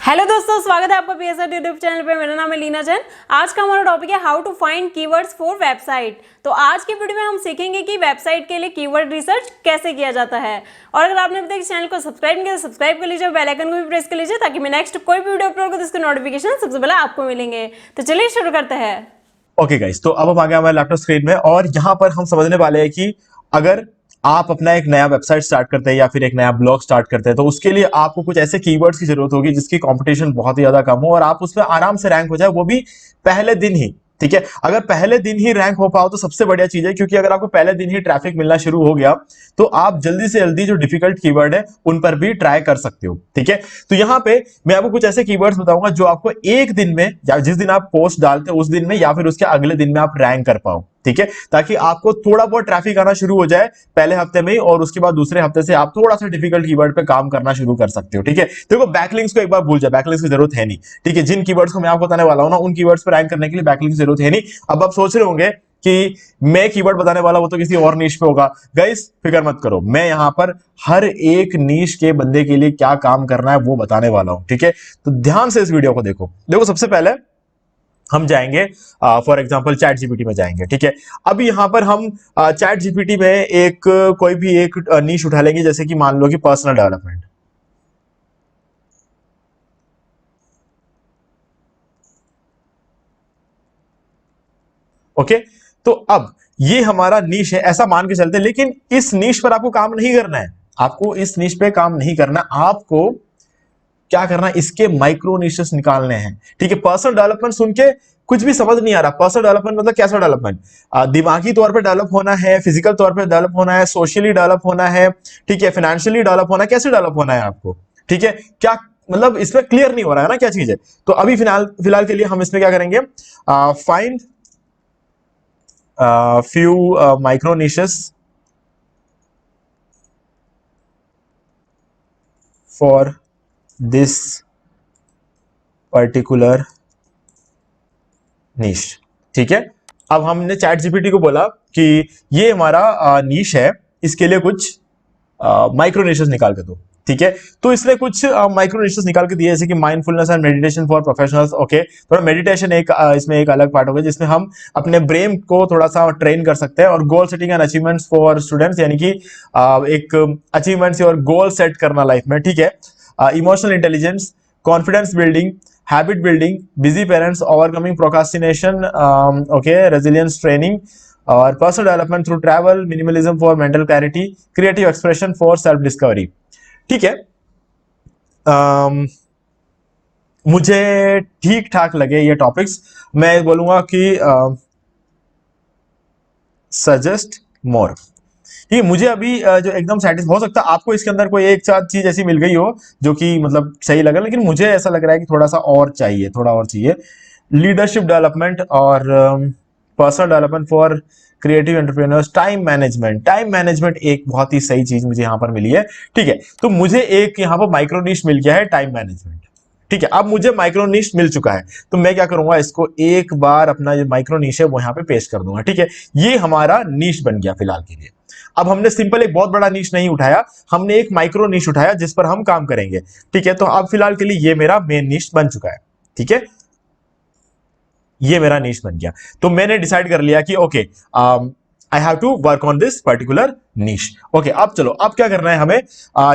Hello दोस्तों, स्वागत है आपका पीएसआर यूट्यूब चैनल पे। मेरा नाम है लीना जैन। आज का हमारा टॉपिक है how to find keywords for website. तो आज की वीडियो में हम सीखेंगे कि वेबसाइट के लिए कीवर्ड रिसर्च कैसे किया जाता है। और अगर आपने अभी तक इस चैनल को सब्सक्राइब नहीं किया तो सब्सक्राइब कर लीजिए, बेल आइकन को भी प्रेस कर लीजिए ताकि मैं नेक्स्ट कोई भी वीडियो अपलोड करूँ तो इसके नोटिफिकेशन सबसे पहले आपको मिलेंगे। तो चलिए शुरू करते हैं। ओके गाइस, तो अब हम आ गए हमारे लैपटॉप स्क्रीन में और यहाँ पर हम समझने वाले हैं कि अगर आप अपना एक नया वेबसाइट स्टार्ट करते हैं या फिर एक नया ब्लॉग स्टार्ट करते हैं तो उसके लिए आपको कुछ ऐसे कीवर्ड्स की जरूरत होगी जिसकी कंपटीशन बहुत ही ज्यादा कम हो और आप उसमें आराम से रैंक हो जाए, वो भी पहले दिन ही। ठीक है, अगर पहले दिन ही रैंक हो पाओ तो सबसे बढ़िया चीज है, क्योंकि अगर आपको पहले दिन ही ट्रैफिक मिलना शुरू हो गया तो आप जल्दी से जल्दी जो डिफिकल्ट कीवर्ड है उन पर भी ट्राई कर सकते हो। ठीक है, तो यहाँ पे मैं आपको कुछ ऐसे कीवर्ड्स बताऊंगा जो आपको एक दिन में या जिस दिन आप पोस्ट डालते हो उस दिन में या फिर उसके अगले दिन में आप रैंक कर पाओ। ठीक है, ताकि आपको थोड़ा बहुत ट्रैफिक आना शुरू हो जाए पहले हफ्ते में ही और उसके बाद दूसरे हफ्ते से आप थोड़ा सा डिफिकल्ट कीवर्ड पे काम करना शुरू कर सकते हो। ठीक है, देखो बैकलिंक्स को एक बार भूल जाए, बैकलिंक्स की जरूरत है नहीं। ठीक है, जिन कीवर्ड्स को मैं आपको बताने वाला हूं ना उन कीवर्ड्स पर रैंक करने के लिए बैकलिंक्स की जरूरत है नहीं। अब आप सोच रहे होंगे कि मैं कीवर्ड बताने वाला वो तो किसी और नीश पे होगा। गाइस फिक्र मत करो, मैं यहां पर हर एक नीश के बंदे के लिए क्या काम करना है वो बताने वाला हूं। ठीक है, तो ध्यान से इस वीडियो को देखो। सबसे पहले हम जाएंगे फॉर एग्जांपल चैट जीपीटी में जाएंगे। ठीक है, अब यहां पर हम चैट जीपीटी में एक कोई भी एक नीश उठा लेंगे, जैसे कि मान लो कि पर्सनल डेवलपमेंट। ओके, तो अब ये हमारा नीश है ऐसा मान के चलते हैं, लेकिन इस नीश पर आपको काम नहीं करना है। आपको इस नीश पे काम नहीं करना, आपको क्या करना है, इसके माइक्रो निशेस निकालने हैं। ठीक है, पर्सनल डेवलपमेंट सुन के कुछ भी समझ नहीं आ रहा। पर्सनल डेवलपमेंट मतलब कैसा डेवलपमेंट? दिमागी तौर पे डेवलप होना है, फिजिकल तौर पे डेवलप होना है, सोशली डेवलप होना है, ठीक है, फाइनेंशियली डेवलप होना है, कैसे डेवलप होना है आपको? ठीक है, क्या मतलब इसमें क्लियर नहीं हो रहा है ना क्या चीज है? तो अभी फिलहाल फिलहाल के लिए हम इसमें क्या करेंगे, find few micro niches for this particular नीश। ठीक है, अब हमने चैट जीपीटी को बोला कि ये हमारा नीश है, इसके लिए कुछ माइक्रो निशेस निकाल के दो। ठीक है, तो इसने कुछ माइक्रो निशेस निकाल के दिए, जैसे कि mindfulness and meditation for professionals. Okay, थोड़ा मेडिटेशन एक इसमें एक अलग पार्ट होगा जिसमें हम अपने ब्रेन को थोड़ा सा ट्रेन कर सकते हैं। और goal setting and achievements for students, यानी कि एक अचीवमेंट्स और गोल सेट करना लाइफ में। ठीक है, emotional intelligence, confidence building, habit building, busy parents, overcoming procrastination, okay, resilience training, और personal development through travel, minimalism for mental clarity, creative expression for self discovery. ठीक है, मुझे ठीक ठाक लगे ये टॉपिक्स। मैं बोलूंगा कि सजेस्ट मोर। ये मुझे अभी जो एकदम सेटिस्फाई, हो सकता है आपको इसके अंदर कोई एक साथ चीज ऐसी मिल गई हो जो कि मतलब सही लगा, लेकिन मुझे ऐसा लग रहा है कि थोड़ा सा और चाहिए, थोड़ा और चाहिए। लीडरशिप डेवलपमेंट और personal development for creative entrepreneurs, time management. Time management एक बहुत ही सही चीज मुझे यहां पर मिली है। ठीक है, तो मुझे एक यहां पर माइक्रो निश मिल गया है, टाइम मैनेजमेंट। ठीक है, अब मुझे माइक्रो निश मिल चुका है तो मैं क्या करूंगा, इसको एक बार अपना जो माइक्रो निश है वो यहां पे पेस्ट कर दूंगा। ठीक है, ये हमारा निश बन गया फिलहाल के लिए। अब हमने सिंपल एक बहुत बड़ा निश नहीं उठाया, हमने एक माइक्रो निश उठाया जिस पर हम काम करेंगे। ठीक है, तो अब फिलहाल के लिए ये मेरा मेन निश बन चुका है। ठीक है, ये मेरा निश बन गया। तो मैंने डिसाइड कर लिया कि okay, I have to work on this particular niche. Okay, अब चलो, अब क्या करना है हमें,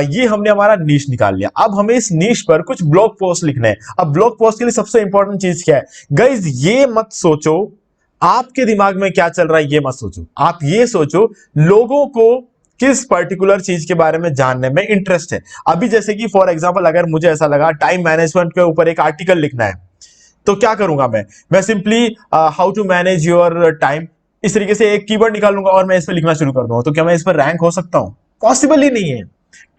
ये हमने हमारा निश निकाल लिया। अब हमें इस निश पर कुछ ब्लॉग पोस्ट लिखने हैं। अब ब्लॉग पोस्ट के लिए सबसे इंपॉर्टेंट चीज क्या है गाइज, ये मत सोचो आपके दिमाग में क्या चल रहा है, ये मत सोचो। आप ये सोचो लोगों को किस पर्टिकुलर चीज के बारे में जानने में इंटरेस्ट है। अभी जैसे कि फॉर एग्जांपल अगर मुझे ऐसा लगा टाइम मैनेजमेंट के ऊपर एक आर्टिकल लिखना है तो क्या करूंगा मैं simply how to manage your time, इस तरीके से एक कीवर्ड निकाल लूंगा और मैं इस पर लिखना शुरू कर दूंगा। तो क्या मैं इस पर रैंक हो सकता हूं? पॉसिबल ही नहीं है।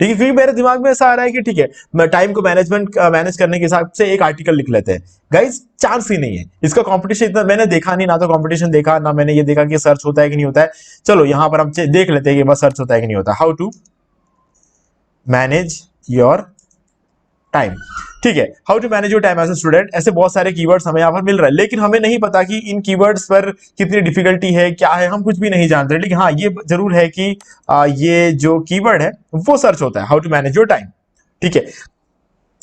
ठीक है, क्योंकि मेरे दिमाग में ऐसा आ रहा है कि ठीक है, मैं टाइम को मैनेज करने के हिसाब से एक आर्टिकल लिख लेते हैं। गाइज चांस ही नहीं है, इसका कंपटीशन इतना मैंने देखा नहीं, ना तो कंपटीशन देखा, ना मैंने ये देखा कि सर्च होता है कि नहीं होता है। चलो यहां पर हम देख लेते हैं कि बस सर्च होता है कि नहीं होता। How to manage your time. ठीक है, how to manage your time as a student. ऐसे बहुत सारे कीवर्ड्स हमें यहाँ पर मिल रहा है, लेकिन हमें नहीं पता कि इन कीवर्ड्स पर कितनी डिफिकल्टी है, क्या है, हम कुछ भी नहीं जानते। लेकिन हाँ, ये जरूर है कि ये जो कीवर्ड है वो सर्च होता है, how to manage your time. ठीक है,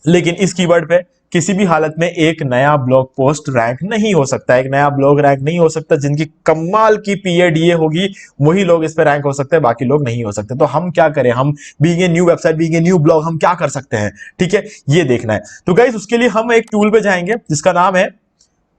लेकिन इस कीवर्ड पे किसी भी हालत में एक नया ब्लॉग पोस्ट रैंक नहीं हो सकता, एक नया ब्लॉग रैंक नहीं हो सकता। जिनकी कमाल की पीएडीए होगी वही लोग इस पे रैंक हो सकते हैं, बाकी लोग नहीं हो सकते। तो हम क्या करें, हम being a new website, being a new blog, हम क्या कर सकते हैं, ठीक है, ये देखना है। तो गाइस उसके लिए हम एक टूल पे जाएंगे जिसका नाम है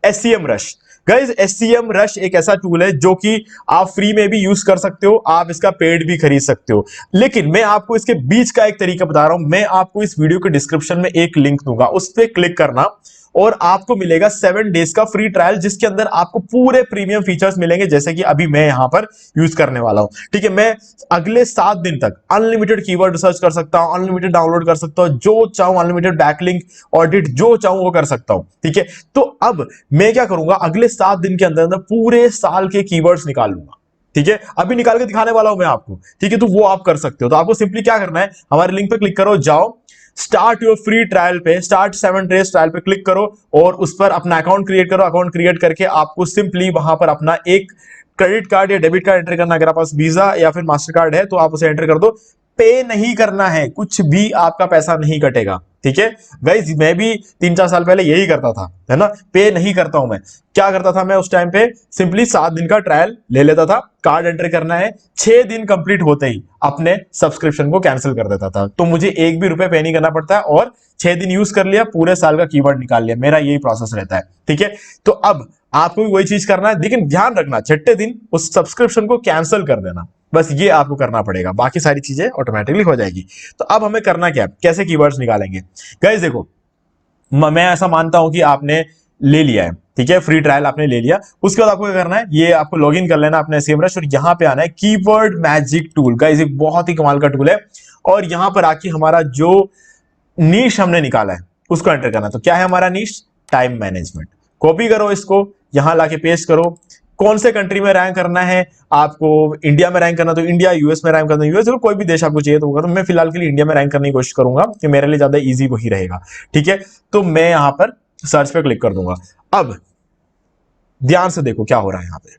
SCM rush. Guys SCM rush एक ऐसा टूल है जो कि आप फ्री में भी यूज कर सकते हो, आप इसका पेड भी खरीद सकते हो। लेकिन मैं आपको इसके बीच का एक तरीका बता रहा हूं। मैं आपको इस वीडियो के डिस्क्रिप्शन में एक लिंक दूंगा, उस पर क्लिक करना और आपको मिलेगा 7 डेज का फ्री ट्रायल, जिसके अंदर आपको पूरे प्रीमियम फीचर्स मिलेंगे, जैसे कि अभी मैं यहां पर यूज करने वाला हूं। ठीक है, मैं अगले 7 दिन तक अनलिमिटेड कीवर्ड रिसर्च कर सकता हूं, अनलिमिटेड डाउनलोड कर सकता हूं, जो चाहूं अनलिमिटेड बैकलिंक ऑडिट जो चाहूं वो कर सकता हूं। ठीक है, तो अब मैं क्या करूंगा, अगले 7 दिन के अंदर पूरे साल के कीवर्ड्स निकाल लूंगा। ठीक है, अभी निकाल के दिखाने वाला हूं मैं आपको। ठीक है, तो वो आप कर सकते हो। तो आपको सिंपली क्या करना है, हमारे लिंक पे क्लिक करो, जाओ स्टार्ट योर फ्री ट्रायल पे, स्टार्ट 7 डेज ट्रायल पे क्लिक करो और उस पर अपना अकाउंट क्रिएट करो। अकाउंट क्रिएट करके आपको सिंपली वहां पर अपना एक क्रेडिट कार्ड या डेबिट कार्ड एंटर करना। अगर आपके पास वीजा या फिर मास्टर कार्ड है तो आप उसे एंटर कर दो। पे नहीं करना है, कुछ भी आपका पैसा नहीं कटेगा। ठीक है गाइस, मैं भी 3-4 साल पहले यही करता था, है ना, पे नहीं करता हूं मैं। क्या करता था मैं उस टाइम पे, सिंपली 7 दिन का ट्रायल ले लेता था, कार्ड एंटर करना है, 6 दिन कंप्लीट होते ही अपने सब्सक्रिप्शन को कैंसिल कर देता था। तो मुझे एक भी रुपए पे नहीं करना पड़ता है और 6 दिन यूज कर लिया, पूरे साल का कीवर्ड निकाल लिया। मेरा यही प्रोसेस रहता है। ठीक है, तो अब आपको भी वही चीज करना है, लेकिन ध्यान रखना 6ठे दिन उस सब्सक्रिप्शन को कैंसिल कर देना, बस ये आपको करना पड़ेगा, बाकी सारी चीजें ऑटोमेटिकली हो जाएगी। तो अब हमें करना क्या है, कैसे कीवर्ड्स निकालेंगे। गाइस देखो, मैं ऐसा मानता हूं कि आपने ले लिया है, ठीक है, फ्री ट्रायल आपने ले लिया। उसके बाद आपको क्या करना है, ये आपको लॉगिन कर लेना अपने SCM रश और यहां पे आना है कीवर्ड मैजिक टूल। गाइस एक बहुत ही कमाल का टूल है और यहां पर आके हमारा जो नीश हमने निकाला है उसको एंटर करना। तो क्या है हमारा नीश, टाइम मैनेजमेंट। कॉपी करो इसको, यहां लाके पेस्ट करो। कौन से कंट्री में रैंक करना है आपको, इंडिया में रैंक करना तो इंडिया, यूएस में रैंक करना यूएस, कोई भी देश आपको चाहिए तो होगा। तो मैं फिलहाल के लिए इंडिया में रैंक करने की कोशिश करूंगा कि मेरे लिए ज्यादा इजी वही रहेगा। ठीक है, तो मैं यहां पर सर्च पे क्लिक कर दूंगा। अब ध्यान से देखो क्या हो रहा है यहां पे।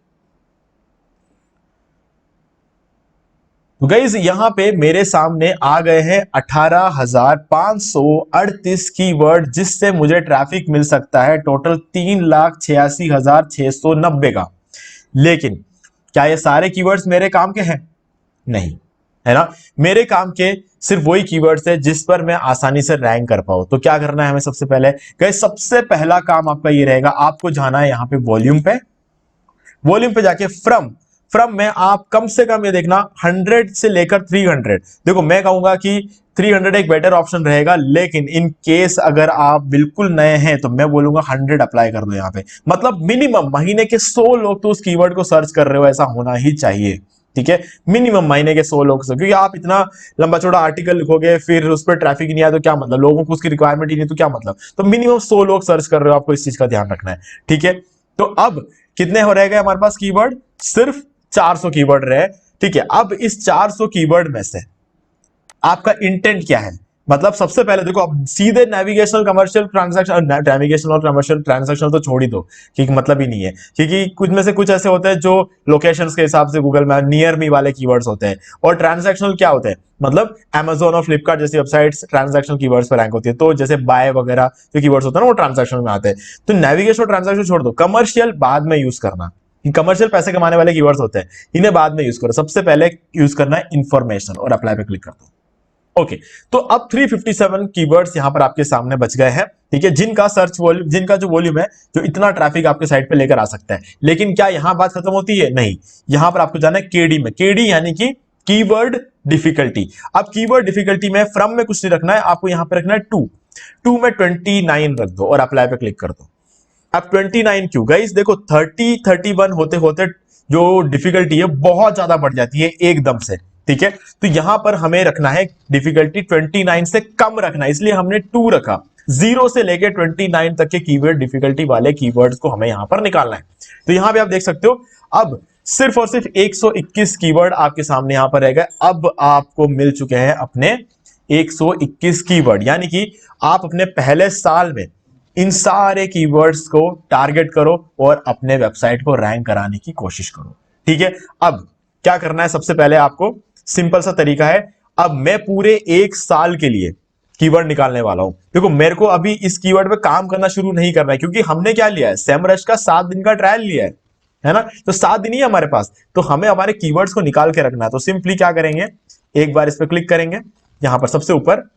तो गाइस यहां पे मेरे सामने आ गए हैं 18,538 कीवर्ड, जिससे मुझे ट्रैफिक मिल सकता है टोटल 3,86,690 का। लेकिन क्या ये सारे कीवर्ड्स मेरे काम के हैं? नहीं, है ना। मेरे काम के सिर्फ वही कीवर्ड्स है जिस पर मैं आसानी से रैंक कर पाऊं। तो क्या करना है हमें, सबसे पहले गाइस सबसे पहला काम आपका ये रहेगा, आपको जाना है यहां पे वॉल्यूम पे। वॉल्यूम पे जाके फ्रॉम में आप कम से कम ये देखना 100 से लेकर 300। देखो मैं कहूंगा कि 300 एक बेटर ऑप्शन रहेगा, लेकिन इन केस अगर आप बिल्कुल नए हैं तो मैं बोलूंगा 100 अप्लाई कर दो यहां पे। मतलब मिनिमम महीने के 100 लोग तो उस कीवर्ड को सर्च कर रहे हो, ऐसा होना ही चाहिए। ठीक है, मिनिमम महीने के 100 लोग, क्योंकि आप इतना लंबा चौड़ा आर्टिकल लिखोगे फिर उस पर ट्रैफिक नहीं आया तो क्या मतलब, लोगों को उसकी रिक्वायरमेंट ही नहीं तो क्या मतलब। तो मिनिमम 100 लोग सर्च कर रहे हो, आपको इस चीज का ध्यान रखना है। ठीक है, तो अब कितने हो रह गए हमारे पास कीवर्ड, सिर्फ 400 कीवर्ड रहे। ठीक है, अब इस 400 कीवर्ड में से आपका इंटेंट क्या है, मतलब सबसे पहले देखो, अब सीधे नेविगेशनल कमर्शियल ट्रांजैक्शन, नेविगेशनल और कमर्शियल ट्रांजैक्शन तो छोड़ ही दो, क्योंकि मतलब ही नहीं है। क्योंकि कुछ में से कुछ ऐसे होते हैं जो लोकेशंस के हिसाब से गूगल मैप नियर मी वाले कीवर्ड्स होते हैं, और ट्रांजैक्शनल क्या होते हैं, मतलब Amazon और फ्लिपकार्ट जैसी वेबसाइट्स ट्रांजैक्शनल कीवर्ड्स पर रैंक होती है। तो जैसे बाय वगैरह जो कीवर्ड्स होते हैं ना वो ट्रांजैक्शन में आते हैं। तो नेविगेशन और ट्रांजैक्शन छोड़ दो, कमर्शियल बाद में यूज करना। कमर्शियल पैसे कमाने वाले कीवर्ड्स होते हैं, इन्हें बाद में यूज करो। सबसे पहले यूज करना है इंफॉर्मेशन और अप्लाई पे क्लिक कर दो। ओके, तो अब 357 कीवर्ड्स यहां पर आपके सामने बच गए हैं। ठीक है, जिनका सर्च वॉल्यूम, जिनका जो वॉल्यूम है, जो इतना ट्रैफिक आपके साइट पे लेकर आ सकता है। लेकिन क्या यहां बात खत्म होती है? नहीं, यहां पर आपको जाना है केडी में। केडी यानी कि कीवर्ड डिफिकल्टी। अब कीवर्ड डिफिकल्टी में फ्रॉम में कुछ नहीं रखना है, आपको यहां पर रखना है 2 में 29 रख दो और अप्लाई पे क्लिक कर दो। अब 29 क्यों गाइस, देखो 30 31 होते होते जो डिफिकल्टी है बहुत ज्यादा बढ़ जाती है एकदम से। ठीक है, तो यहां पर हमें रखना है डिफिकल्टी 29 से कम रखना है, इसलिए हमने 2 रखा। 0 से लेकर 29 तक के कीवर्ड डिफिकल्टी वाले कीवर्ड्स को हमें यहां पर निकालना है। तो यहां पे आप देख सकते हो, अब सिर्फ और सिर्फ 121 कीवर्ड आपके सामने यहां पर रहेगा। अब आपको मिल चुके हैं अपने 121 कीवर्ड, यानी कि आप अपने पहले साल में इन सारे कीवर्ड्स को टारगेट करो और अपने वेबसाइट को रैंक कराने की कोशिश करो। ठीक है, अब क्या करना है, सबसे पहले आपको सिंपल सा तरीका है। अब मैं पूरे 1 साल के लिए कीवर्ड निकालने वाला हूं। देखो मेरे को अभी इस कीवर्ड पे काम करना शुरू नहीं करना है, क्योंकि हमने क्या लिया है, सेमरश का 7 दिन का ट्रायल लिया है ना, तो 7 दिन ही है हमारे पास, तो हमें हमारे कीवर्ड्स को निकाल के रखना है। तो सिंपली क्या करेंगे, एक बार इस पर क्लिक करेंगे, यहां पर सबसे ऊपर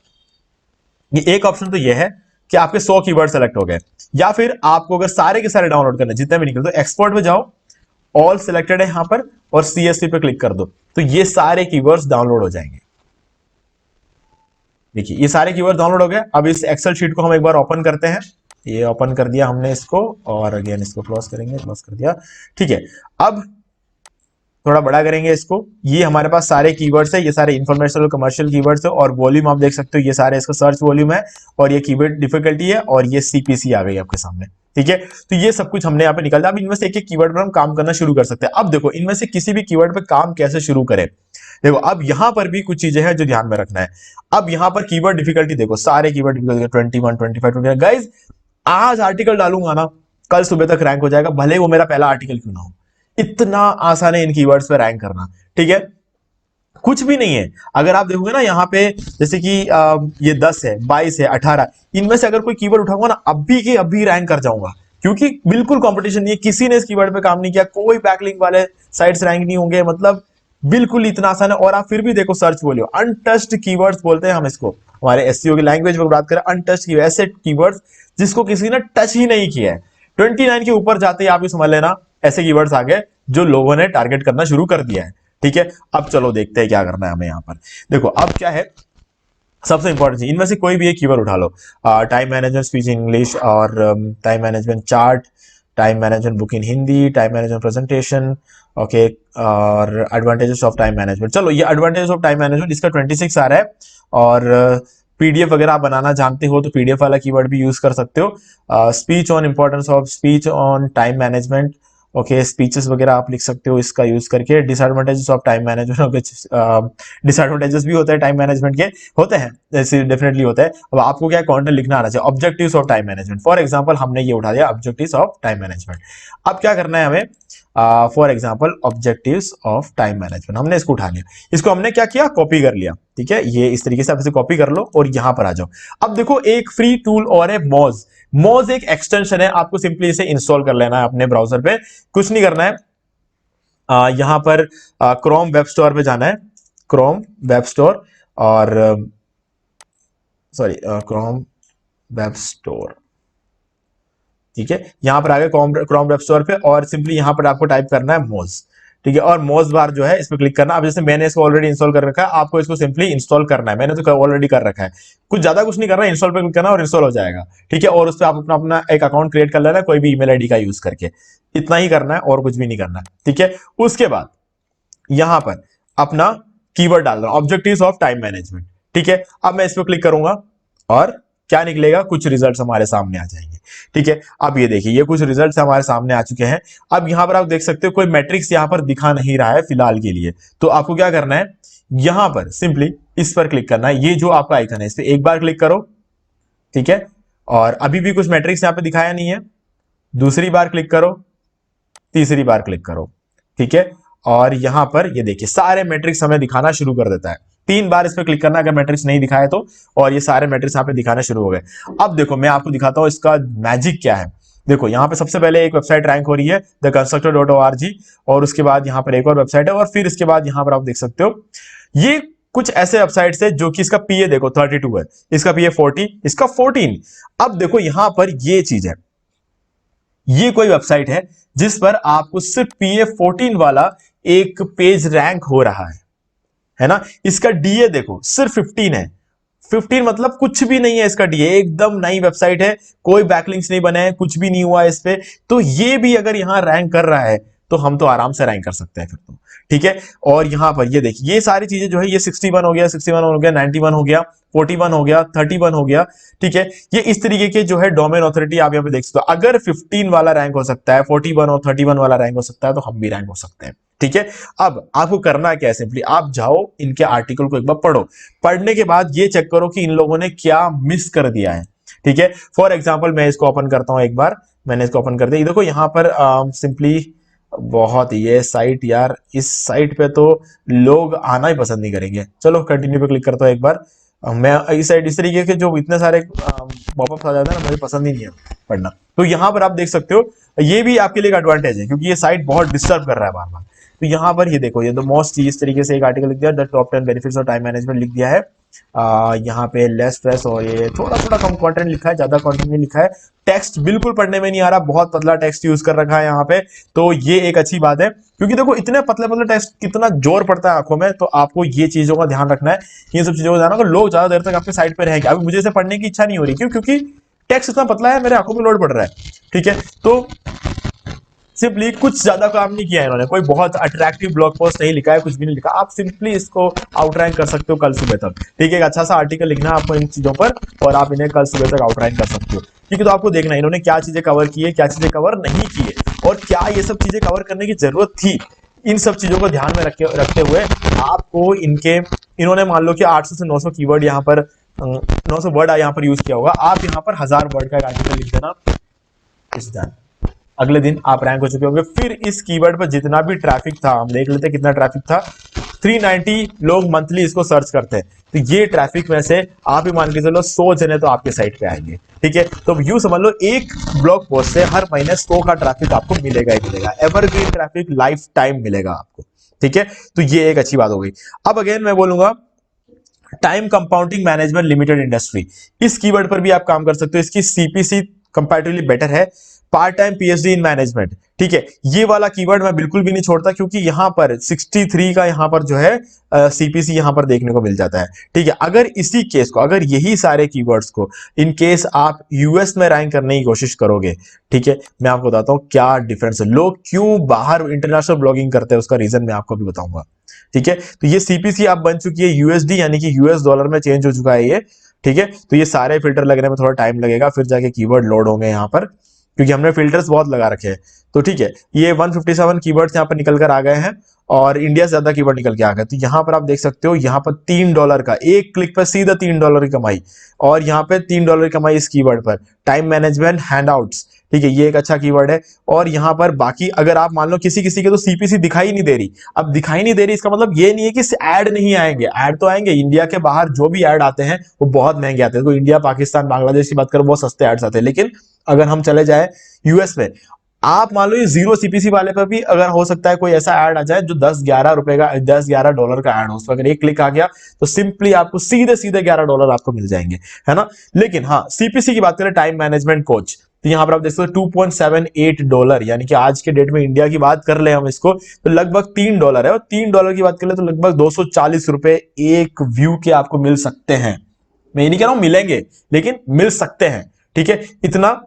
ये एक ऑप्शन तो ये है कि आपके 100 कीवर्ड सेलेक्ट हो गए, या फिर आपको अगर सारे के सारे डाउनलोड करने जितने भी निकले तो एक्सपोर्ट में जाओ, ऑल सिलेक्टेड है यहां पर, और CSV पे क्लिक कर दो, तो ये सारे कीवर्ड्स डाउनलोड हो जाएंगे। देखिए ये सारे कीवर्ड डाउनलोड हो गए। अब इस एक्सेल शीट को हम एक बार ओपन करते हैं, ये ओपन कर दिया हमने इसको, और अगेन इसको क्लोज करेंगे, क्लोज कर दिया, ठीक है। अब थोड़ा बड़ा करेंगे इसको, ये हमारे पास सारे कीवर्ड्स है, ये सारे इंफॉर्मेशनल और कमर्शियल कीवर्ड्स है, और वॉल्यूम आप देख सकते हो ये सारे इसका सर्च वॉल्यूम है, और ये कीवर्ड डिफिकल्टी है, और ये CPC आ गई आपके सामने, ठीक है। तो ये सब कुछ हमने यहाँ पे निकाल दिया। अब इनमें से एक एक कीवर्ड पर हम काम करना शुरू कर सकते हैं। अब देखो इनमें से किसी भी कीवर्ड पे काम कैसे शुरू करें, देखो अब यहां पर भी कुछ चीजें हैं जो ध्यान में रखना है। अब यहां पर कीवर्ड डिफिकल्टी देखो, सारे कीवर्ड डिफिकल्टी 21, 25, 25। गाइज आज आर्टिकल डालूंगा ना, कल सुबह तक रैंक हो जाएगा, भले वो मेरा पहला आर्टिकल क्यों ना हो। इतना आसान है इन कीवर्ड्स पे रैंक करना, ठीक है, कुछ भी नहीं है। अगर आप देखोगे ना यहाँ पे, जैसे कि ये 10 है, 22 है, 18, इनमें से अगर कोई कीवर्ड उठाऊंगा ना, अभी के अभी रैंक कर जाऊंगा, क्योंकि बिल्कुल कंपटीशन नहीं है, किसी ने इस कीवर्ड पे काम नहीं किया, कोई बैकलिंक वाले साइट्स रैंक नहीं होंगे, मतलब बिल्कुल इतना आसान है। और आप फिर भी देखो सर्च वॉल्यूम, अनटच्ड कीवर्ड्स बोलते हैं हम इसको, हमारे एसईओ की लैंग्वेज में बात करें, अनटच्ड कीवर्ड, ऐसे कीवर्ड्स जिसको किसी ने टच ही नहीं किया है। 29 के ऊपर जाते ही आप ये समझ लेना ऐसे कीवर्ड्स आ गए जो लोगों ने टारगेट करना शुरू कर दिया है, ठीक है। अब चलो देखते हैं क्या करना है हमें यहाँ पर। देखो अब क्या है, सबसे इंपॉर्टेंट चीज, इनमें से कोई भी एक कीवर्ड उठा लो, टाइम मैनेजमेंट स्पीच इंग्लिश, और time management chart, time management book in Hindi, time management presentation, okay, और एडवांटेजेस ऑफ टाइम मैनेजमेंट। चलो ये एडवांटेजेस ऑफ टाइम मैनेजमेंट इसका 26 आ रहा है, और PDF वगैरह आप बनाना जानते हो तो PDF वाला कीवर्ड भी यूज कर सकते हो। Speech on importance of speech on time management, okay, speeches वगैरह आप लिख सकते हो इसका यूज करके। Disadvantages of time management, disadvantages भी होते हैं टाइम मैनेजमेंट के, होते हैं जैसे डेफिनेटली होता है। अब आपको क्या कंटेंट लिखना आना चाहिए। Objectives of time management, for example हमने ये उठा दिया ऑब्जेक्टिव्स ऑफ टाइम मैनेजमेंट। अब क्या करना है हमें, for example objectives of time management, हमने इसको उठा लिया, इसको हमने क्या किया, कॉपी कर लिया, ठीक है। ये इस तरीके से आप इसे कॉपी कर लो और यहां पर आ जाओ। अब देखो एक फ्री टूल और है मोज। मोज एक एक्सटेंशन है, आपको सिंपली इसे इंस्टॉल कर लेना है अपने ब्राउजर पे, कुछ नहीं करना है। यहां पर क्रोम वेब स्टोर पे जाना है, क्रोम वेब स्टोर, और सॉरी क्रोम वेब स्टोर, ठीक है। यहां पर आ गए क्रोम वेब स्टोर पे, और सिंपली यहां पर आपको टाइप करना है मोज, ठीक है, और मोज बार जो है इस पर क्लिक करना। अब जैसे मैंने इसको ऑलरेडी इंस्टॉल कर रखा है, आपको इसको सिंपली इंस्टॉल करना है, मैंने तो ऑलरेडी कर रखा है, कुछ ज्यादा कुछ नहीं करना है, इंस्टॉल पे क्लिक करना और इंस्टॉल हो जाएगा, ठीक है। और उस पर आप अपना अपना एक अकाउंट क्रिएट कर लेना, कोई भी ईमेल आईडी का यूज करके, इतना ही करना है और कुछ भी नहीं करना है, ठीक है। उसके बाद यहां पर अपना कीवर्ड डाल रहा हूं, ऑब्जेक्टिव्स ऑफ टाइम मैनेजमेंट, ठीक है। अब मैं इस पर क्लिक करूंगा और क्या निकलेगा, कुछ रिजल्ट्स हमारे सामने आ जाएंगे, ठीक है। अब ये देखिए ये कुछ रिजल्ट्स हमारे सामने आ चुके हैं। अब यहां पर आप देख सकते हो कोई मैट्रिक्स यहां पर दिखा नहीं रहा है फिलहाल के लिए, तो आपको क्या करना है, यहां पर सिंपली इस पर क्लिक करना है, ये जो आपका आइकन है इस पर एक बार क्लिक करो, ठीक है। और अभी भी कुछ मैट्रिक्स यहां पर दिखाया नहीं है, दूसरी बार क्लिक करो, तीसरी बार क्लिक करो, ठीक है। और यहां पर ये देखिए सारे मैट्रिक्स हमें दिखाना शुरू कर देता है। 3 बार इस पर क्लिक करना अगर मैट्रिक्स नहीं दिखाए तो, और ये सारे मैट्रिक्स यहाँ पे दिखाना शुरू हो गए। अब देखो मैं आपको दिखाता हूँ इसका मैजिक क्या है। देखो यहाँ पे सबसे पहले एक वेबसाइट रैंक हो रही है theconstructor.org, और उसके बाद यहाँ पर एक और वेबसाइट है, और फिर इसके बाद यहाँ पर आप देख सकते हो ये कुछ ऐसे वेबसाइट्स है जो कि इसका पीए देखो 32 है, इसका पीए 40, इसका 14। अब देखो यहां पर ये चीज है, ये कोई वेबसाइट है जिस पर आपको सिर्फ पीए 14 वाला एक पेज रैंक हो रहा है ना। इसका डीए देखो सिर्फ 15 है, 15 मतलब कुछ भी नहीं है इसका डीए, एकदम नई वेबसाइट है, कोई बैकलिंक्स नहीं बने हैं, कुछ भी नहीं हुआ है इस पे। तो ये भी अगर यहां रैंक कर रहा है तो हम तो आराम से रैंक कर सकते हैं फिर तो, ठीक है। और यहां पर ये देखिए ये सारी चीजें जो है, ये 61 हो गया, 61 हो गया, 91 हो गया, 41 हो गया, 31 हो गया, ठीक है। ये इस तरीके के जो है डोमेन ऑथोरिटी आप यहाँ पे देख सकते हो। अगर 15 वाला रैंक हो सकता है, 41 और 31 वाला रैंक हो सकता है, तो हम भी रैंक हो सकते हैं, ठीक है। अब आपको करना क्या है, सिंपली आप जाओ इनके आर्टिकल को एक बार पढ़ो, पढ़ने के बाद ये चेक करो कि इन लोगों ने क्या मिस कर दिया है, ठीक है। फॉर एग्जाम्पल मैं इसको ओपन करता हूं एक बार, मैंने इसको ओपन कर दिया, देखो यहाँ पर सिंपली बहुत ये साइट यार, इस साइट पे तो लोग आना ही पसंद नहीं करेंगे। चलो कंटिन्यू पे क्लिक करता हूं एक बार, मैं इस तरीके के जो इतने सारे पॉपअप्स आ जाते हैं ना, मुझे पसंद ही नहीं है पढ़ना। तो यहाँ पर आप देख सकते हो, ये भी आपके लिए एक एडवांटेज है क्योंकि ये साइट बहुत डिस्टर्ब कर रहा है बार बार। तो यहाँ पर ये देखो, ये द मोस्ट इस तरीके से एक आर्टिकल लिख दिया, the top 10 benefits of time management लिख दिया है। यहाँ पे लेस स्ट्रेस, और ये थोड़ा थोड़ा कम कंटेंट लिखा है, ज्यादा कंटेंट नहीं लिखा है। टेक्स्ट बिल्कुल पढ़ने में नहीं आ रहा, बहुत पतला टेक्स्ट यूज कर रखा है यहाँ पे। तो ये एक अच्छी बात है क्योंकि देखो इतने पतले पतले टेक्स्ट कितना जोर पड़ता है आंखों में। तो आपको ये चीजों का ध्यान रखना है, ये सब चीजों का ध्यान रखना। लोग ज्यादा देर तक आपके साइट पे रहेंगे। अभी मुझे इसे पढ़ने की इच्छा नहीं हो रही, क्यों? क्योंकि टेक्स्ट इतना पतला है, मेरे आंखों में लोड पड़ रहा है। ठीक है, तो सिंपली कुछ ज्यादा काम नहीं किया है इन्होंने, कोई बहुत अट्रैक्टिव ब्लॉग पोस्ट नहीं लिखा है, कुछ भी नहीं लिखा। आप सिंपली इसको आउटरैंक कर सकते हो कल सुबह तक। ठीक है, एक अच्छा सा आर्टिकल लिखना है आपको इन चीजों पर, और आप इन्हें कल सुबह तक आउटरैंक कर सकते हो। ठीक है, तो आपको देखना है इन्होंने क्या चीजें कवर की है, क्या चीजें कवर नहीं की है, और क्या ये सब चीजें कवर करने की जरूरत थी। इन सब चीजों को ध्यान में रखते हुए आपको इन्होंने मान लो कि 800 से 900 कीवर्ड यहाँ पर 900 वर्ड यहाँ पर यूज किया होगा। आप यहाँ पर 1000 वर्ड का एक आर्टिकल लिख देना, इस दिन अगले दिन आप रैंक हो चुके होंगे। फिर इस कीवर्ड पर जितना भी ट्रैफिक था, हम देख लेते हैं कितना ट्रैफिक था। 390 लोग मंथली इसको सर्च करते हैं। तो ये ट्रैफिक में से आप ही मान के चलो 100 जने तो आपके साइट पे आएंगे। ठीक है, तो यूं समझ लो एक ब्लॉग पोस्ट से हर महीने 100 का ट्रैफिक आपको मिलेगा ही मिलेगा। एवरग्रीन ट्रैफिक लाइफ टाइम मिलेगा आपको। ठीक है, तो ये एक अच्छी बात हो गई। अब अगेन मैं बोलूंगा time compounding management limited industry, इस कीवर्ड पर भी आप काम कर सकते हो। इसकी सीपीसी कंपैरेटिवली बेटर है। Part time PhD in management, ठीक है, ये वाला कीवर्ड मैं बिल्कुल भी नहीं छोड़ता क्योंकि यहां पर 63 का यहां पर जो है सीपीसी यहां पर देखने को मिल जाता है। ठीक है, अगर इसी केस को, अगर यही सारे कीवर्ड्स को इन केस आप यूएस में रैंक करने की कोशिश करोगे, ठीक है, मैं आपको बताता हूं क्या डिफरेंस है, लोग क्यों बाहर इंटरनेशनल ब्लॉगिंग करते हैं, उसका रीजन मैं आपको भी बताऊंगा। ठीक है, तो ये सीपीसी आप बन चुकी है यूएसडी, यानी कि यूएस डॉलर में चेंज हो चुका है ये। ठीक है, तो ये सारे फिल्टर लगने में थोड़ा टाइम लगेगा, फिर जाके कीवर्ड लोड होंगे यहाँ पर, क्योंकि हमने फिल्टर्स बहुत लगा रखे हैं। तो ठीक है, ये 157 कीवर्ड्स यहाँ पर निकल कर आ गए हैं, और इंडिया से ज्यादा कीवर्ड निकल के आ गए। तो यहाँ पर आप देख सकते हो, यहाँ पर $3 का एक क्लिक पर सीधा $3 की कमाई, और यहाँ पे $3 की कमाई इस कीवर्ड पर। टाइम मैनेजमेंट हैंडआउट्स, ठीक है, ये एक अच्छा कीवर्ड है। और यहाँ पर बाकी अगर आप मान लो किसी किसी के तो सीपीसी दिखाई नहीं दे रही, अब दिखाई नहीं दे रही इसका मतलब ये नहीं है कि ऐड नहीं आएंगे, ऐड तो आएंगे। इंडिया के बाहर जो भी ऐड आते हैं वो बहुत महंगे आते हैं। तो इंडिया, पाकिस्तान, बांग्लादेश की बात करो, बहुत सस्ते एड्स आते हैं। लेकिन अगर हम चले जाए यूएस में, आप मान लो ये 0 सीपीसी वाले पर भी अगर हो सकता है कोई ऐसा ऐड आ जाए जो $10-11 का, $10-11 का ऐड हो, उस पर अगर एक क्लिक आ गया तो सिंपली आपको सीधे सीधे $11 आपको मिल जाएंगे, है ना। लेकिन हाँ, सीपीसी की बात करें, टाइम मैनेजमेंट कोच, तो यहां पर आप देख सकते हो $2.78, यानी कि आज के डेट में इंडिया की बात कर ले हम इसको तो लगभग $3 है। और $3 की बात कर ले तो लगभग 240 रुपए एक व्यू के आपको मिल सकते हैं। मैं ये नहीं कह रहा हूं मिलेंगे, लेकिन मिल सकते हैं। ठीक है, इतना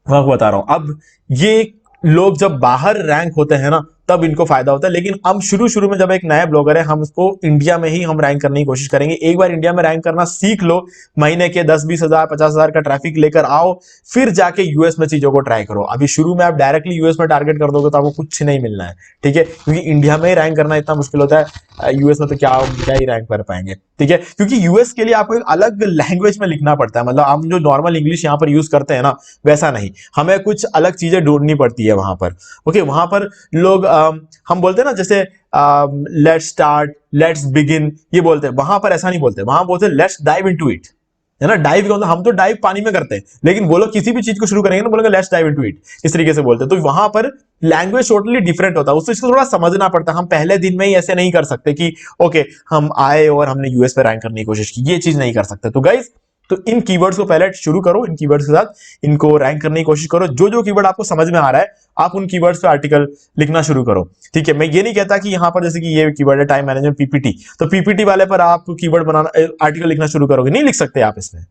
मैं आपको बता रहा हूं। अब ये लोग जब बाहर रैंक होते हैं ना, तब इनको फायदा होता है। लेकिन हम शुरू में जब एक नया ब्लॉगर है, हम उसको इंडिया में ही हम रैंक करने की कोशिश करेंगे। एक बार इंडिया में रैंक करना सीख लो, महीने के 10-20 हजार 50 हजार का ट्रैफिक लेकर आओ, फिर जाके यूएस में चीजों को ट्राई करो। अभी शुरू में आप डायरेक्टली यूएस में टारगेट कर दोगे तो आपको कुछ नहीं मिलना है। ठीक है, क्योंकि इंडिया में ही रैंक करना इतना मुश्किल होता है, यूएस में तो क्या ही रैंक कर पाएंगे। ठीक है, क्योंकि यूएस के लिए आपको एक अलग लैंग्वेज में लिखना पड़ता है, मतलब हम जो नॉर्मल इंग्लिश यहाँ पर यूज करते हैं ना, वैसा नहीं, हमें कुछ अलग चीजें ढूंढनी पड़ती है वहां पर। ओके, वहां पर लोग हम बोलते हैं ना, जैसे लेट्स स्टार्ट, लेट्स बिगिन, ये बोलते हैं। वहां पर ऐसा नहीं बोलते, वहां बोलते हैं लेट्स डाइव इनटू इट, है ना। डाइव का हम तो डाइव पानी में करते हैं, लेकिन वो लोग किसी भी चीज को शुरू करेंगे ना, बोलेंगे लेट्स डाइव इनटू इट, इस तरीके से बोलते हैं। तो वहां पर लैंग्वेज टोटली डिफरेंट होता है, उसको इसको थोड़ा समझना पड़ता है। हम पहले दिन में ही ऐसे नहीं कर सकते कि ओके हम आए और हमने यूएस पे रैंक करने की कोशिश की, ये चीज नहीं कर सकते। तो गाइस, तो इन कीवर्ड्स को पहले शुरू करो, इन कीवर्ड्स के साथ इनको रैंक करने की कोशिश करो। जो जो कीवर्ड आपको समझ में आ रहा है, आप उन कीवर्ड्स पे आर्टिकल लिखना शुरू करो। ठीक है, मैं ये नहीं कहता कि यहां पर जैसे कि ये कीवर्ड है टाइम मैनेजमेंट पीपीटी, तो पीपीटी वाले पर आप कीवर्ड बनाना, आर्टिकल लिखना शुरू करोगे, नहीं लिख सकते आप इसमें।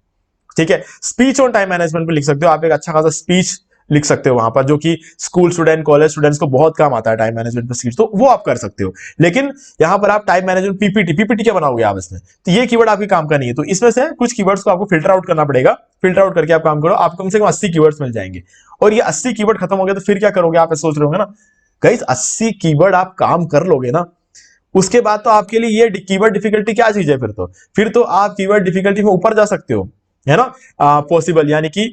ठीक है, स्पीच ऑन टाइम मैनेजमेंट पे लिख सकते हो, आप एक अच्छा खासा स्पीच लिख सकते हो वहां पर, जो कि स्कूल स्टूडेंट, कॉलेज स्टूडेंट्स को बहुत काम आता है टाइम मैनेजमेंट पे स्पीच, तो वो आप कर सकते हो। लेकिन यहां पर आप टाइम मैनेजमेंट पीपीटी क्या बनाओगे आप इसमें, तो ये कीवर्ड आपके काम का नहीं है। तो इसमें से कुछ कीवर्ड्स को आपको फिल्टर आउट करना पड़ेगा, फिल्टर आउट करके आप काम करो, आपको कम से कम 80 कीवर्ड्स मिल जाएंगे। और ये 80 कीवर्ड खत्म हो गए तो फिर क्या करोगे, आप सोच रहे होंगे ना गाइस, 80 कीवर्ड आप काम कर लोगे ना, उसके बाद तो आपके लिए ये कीवर्ड डिफिकल्टी क्या चीज है, फिर तो आप कीवर्ड डिफिकल्टी में ऊपर जा सकते हो, है ना, पॉसिबल। यानी कि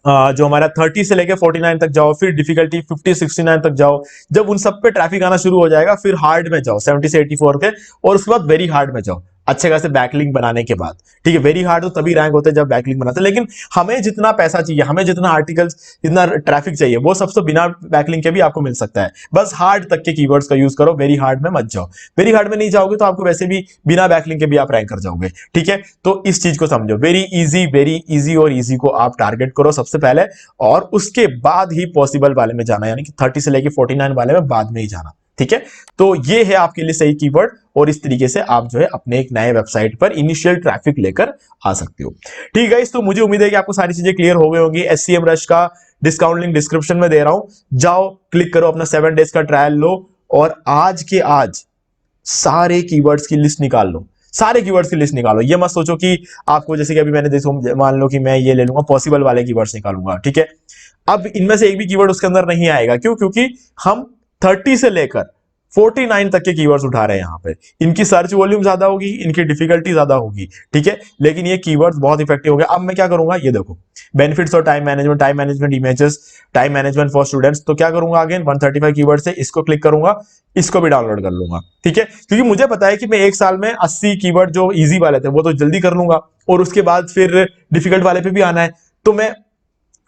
जो हमारा 30 से लेके 49 तक जाओ, फिर डिफिकल्टी 50-69 तक जाओ। जब उन सब पे ट्रैफिक आना शुरू हो जाएगा, फिर हार्ड में जाओ 70 से 84 के, और उसके बाद वेरी हार्ड में जाओ। अच्छे खासे बैकलिंक बनाने के बाद। ठीक है, वेरी हार्ड तो तभी रैंक होते हैं जब बैकलिंक बनाते हैं, लेकिन हमें जितना पैसा चाहिए, हमें जितना आर्टिकल्स, जितना ट्रैफिक चाहिए, वो सब तो बिना बैकलिंक के भी आपको मिल सकता है। बस हार्ड तक के कीवर्ड्स का यूज करो, वेरी हार्ड में मत जाओ। वेरी हार्ड में नहीं जाओगे तो आपको वैसे भी बिना बैकलिंक के भी आप रैंक कर जाओगे। ठीक है, तो इस चीज को समझो, वेरी इजी और इजी को आप टारगेट करो सबसे पहले, और उसके बाद ही पॉसिबल वाले में जाना, यानी कि 30 से लेके 49 वाले में बाद में ही जाना। ठीक है, तो ये है आपके लिए सही कीवर्ड, और इस तरीके से आप जो है अपने एक नए वेबसाइट पर इनिशियल ट्रैफिक लेकर आ सकते हो। ठीक है, तो मुझे उम्मीद है कि आपको सारी चीजें क्लियर हो गई होंगी। SEMrush का डिस्काउंट लिंक डिस्क्रिप्शन में दे रहा हूं, जाओ क्लिक करो, अपना 7 डेज का ट्रायल लो, और आज के आज सारे कीवर्ड्स की लिस्ट निकाल लो, सारे कीवर्ड्स की लिस्ट निकालो। ये मत सोचो कि आपको, जैसे कि अभी मैंने देखो, मान लो कि मैं ये ले लूंगा, पॉसिबल वाले कीवर्ड्स निकालूंगा। ठीक है, अब इनमें से एक भी कीवर्ड उसके अंदर नहीं आएगा। क्यों? क्योंकि हम 30 से लेकर 49 तक के कीवर्ड्स उठा रहे हैं यहाँ पे। इनकी सर्च वॉल्यूम ज्यादा होगी, इनकी डिफिकल्टी ज्यादा होगी। ठीक है, लेकिन ये कीवर्ड्स बहुत इफेक्टिव हो गए। अब मैं क्या करूंगा, ये देखो, बेनिफिट्स और time management images, time management for students. तो क्या करूंगा, अगेन 135 कीवर्ड से इसको क्लिक करूंगा, इसको भी डाउनलोड कर लूंगा। ठीक है, क्योंकि मुझे पता है कि मैं एक साल में 80 कीवर्ड जो इजी वाले थे वो तो जल्दी कर लूंगा, और उसके बाद फिर डिफिकल्ट वाले पे भी आना है, तो मैं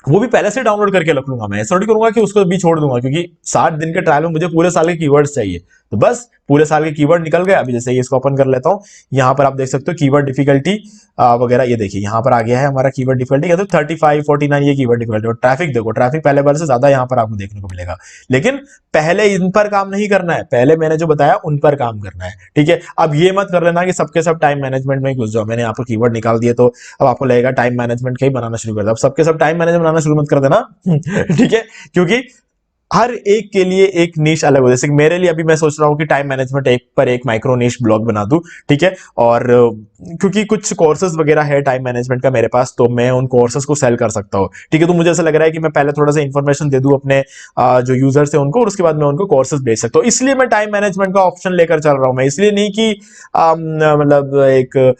वो भी पहले से डाउनलोड करके रख लूंगा। मैं ऐसा नहीं करूंगा कि उसको भी छोड़ दूंगा, क्योंकि 60 दिन के ट्रायल में मुझे पूरे साल के कीवर्ड्स चाहिए। तो बस पूरे साल के कीवर्ड निकल गए। अभी जैसे इसको ओपन कर लेता हूं, यहां पर आप देख सकते हो कीवर्ड डिफिकल्टी वगैरह, ये देखिए यहां पर आ गया है हमारा कीवर्ड डिफिकल्टी, तो 35 49 ये कीवर्ड डिफिकल्टी। और ट्रैफिक देखो, ट्रैफिक पहले बार से ज्यादा यहां पर आपको देखने को मिलेगा, लेकिन पहले इन पर काम नहीं करना है, पहले मैंने जो बताया उन पर काम करना है। ठीक है, अब ये मत कर लेना कि सबके सब टाइम मैनेजमेंट में ही घुस जाओ। मैंने आपको कीवर्ड निकाल दिए तो अब आपको लगेगा टाइम मैनेजमेंट का ही बनाना शुरू कर दो। अब सबके सब टाइम मैनेजमेंट बनाना शुरू मत कर देना। ठीक है, क्योंकि हर एक के लिए एक निश अलग हो। जैसे कि मेरे लिए अभी मैं सोच रहा हूं कि टाइम मैनेजमेंट एक पर एक माइक्रो निश ब्लॉग बना दूं। ठीक है, और क्योंकि कुछ कोर्सेज वगैरह है टाइम मैनेजमेंट का मेरे पास, तो मैं उन कोर्सेज को सेल कर सकता हूं। ठीक है, तो मुझे ऐसा लग रहा है कि मैं पहले थोड़ा सा इंफॉर्मेशन दे दूं अपने जो यूजर्स है उनको, और उसके बाद मैं उनको कोर्सेज भेज सकता हूं। इसलिए मैं टाइम मैनेजमेंट का ऑप्शन लेकर चल रहा हूं। मैं इसलिए नहीं कि मतलब एक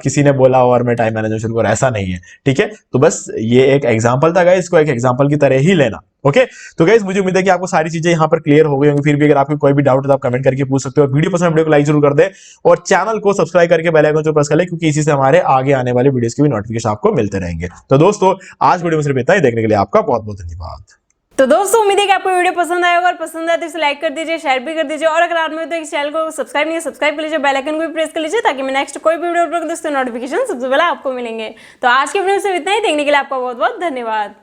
किसी ने बोला और मैं टाइम मैनेजमेंट शुरू करूं, ऐसा नहीं है। ठीक है, तो बस ये एक एग्जाम्पल था गाइस, इसको एक एग्जाम्पल की तरह ही लेना। ओके, तो गाइस मुझे उम्मीद है कि आपको सारी चीजें यहां पर क्लियर हो गई होंगी। फिर भी अगर आपको कोई भी डाउट है तो आप कमेंट करके पूछ सकते हो। वीडियो पसंद है, वीडियो को लाइक जरूर कर दे, और चैनल को सब्सक्राइब करके बेल आइकन को प्रेस कर ले, क्योंकि इसी से हमारे आगे आने वाले वीडियोस के भी नोटिफिकेशन आपको मिलते रहेंगे। तो दोस्तों, आज वीडियो में सिर्फ इतना ही। देखने के लिए आपका बहुत बहुत धन्यवाद। तो दोस्तों, उम्मीद है कि आपको वीडियो पसंद आया होगा, और पसंद आए तो इसे लाइक कर दीजिए, शेयर भी कर दीजिए, और अगर आप में तो इस चैनल को सब्सक्राइब नहीं है, सब्सक्राइब कर लीजिए, बेल आइकन को भी प्रेस कर लीजिए, ताकि मैं नेक्स्ट कोई भी वीडियो अपलोड करूं तो उसके नोटिफिकेशन सबसे पहले आपको मिलेंगे। तो आज के वीडियो में सिर्फ इतना ही। देखने के लिए आपका बहुत बहुत धन्यवाद।